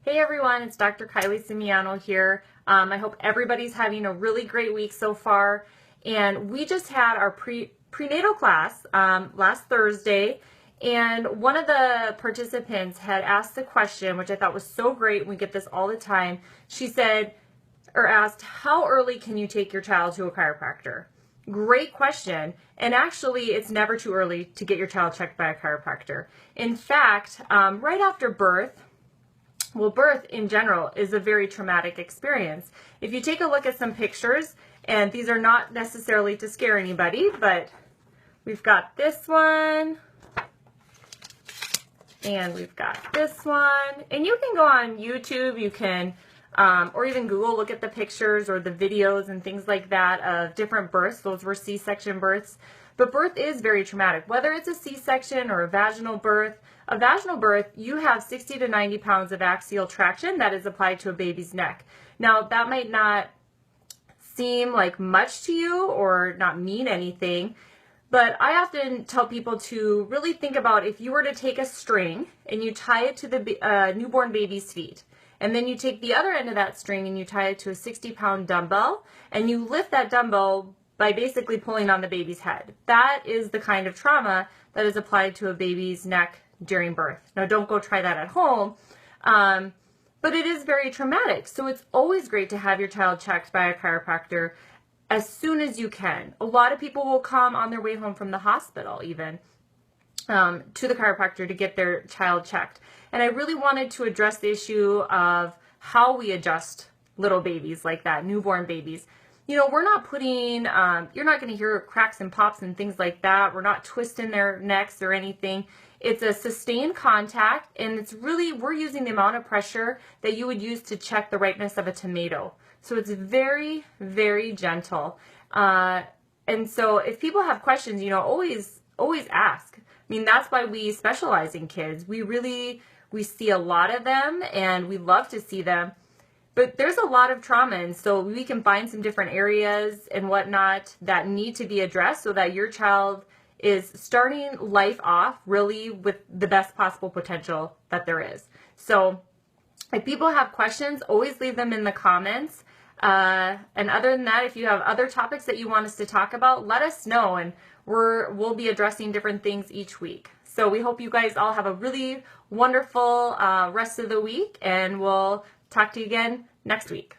Hey everyone, it's Dr. Kylie Simiano here. I hope everybody's having a really great week so far. And we just had our prenatal class last Thursday, and one of the participants had asked the question, which I thought was so great. We get this all the time. She said, or asked, how early can you take your child to a chiropractor? Great question. And actually, it's never too early to get your child checked by a chiropractor. In fact, right after birth, well, birth in general is a very traumatic experience. If you take a look at some pictures, and these are not necessarily to scare anybody, but we've got this one, and we've got this one. And you can go on YouTube, you can, or even Google, look at the pictures or the videos and things like that of different births. Those were C-section births. But birth is very traumatic, whether it's a C-section or a vaginal birth. A vaginal birth, you have 60 to 90 pounds of axial traction that is applied to a baby's neck. Now, that might not seem like much to you or not mean anything, but I often tell people to really think about if you were to take a string and you tie it to the newborn baby's feet, and then you take the other end of that string and you tie it to a 60-pound dumbbell, and you lift that dumbbell by basically pulling on the baby's head. That is the kind of trauma that is applied to a baby's neck during birth. Now, don't go try that at home, but it is very traumatic. So it's always great to have your child checked by a chiropractor as soon as you can. A lot of people will come on their way home from the hospital even to the chiropractor to get their child checked. And I really wanted to address the issue of how we adjust little babies like that, newborn babies. You know, we're not putting, you're not going to hear cracks and pops and things like that. We're not twisting their necks or anything. It's a sustained contact, and it's really, we're using the amount of pressure that you would use to check the ripeness of a tomato. So it's very, very gentle. And so if people have questions, you know, always ask. I mean, that's why we specialize in kids. We see a lot of them, and we love to see them. But there's a lot of trauma, and so we can find some different areas and whatnot that need to be addressed so that your child is starting life off really with the best possible potential that there is. So if people have questions, always leave them in the comments. And other than that, if you have other topics that you want us to talk about, let us know, and we'll be addressing different things each week. So we hope you guys all have a really wonderful rest of the week, and we'll talk to you again next week.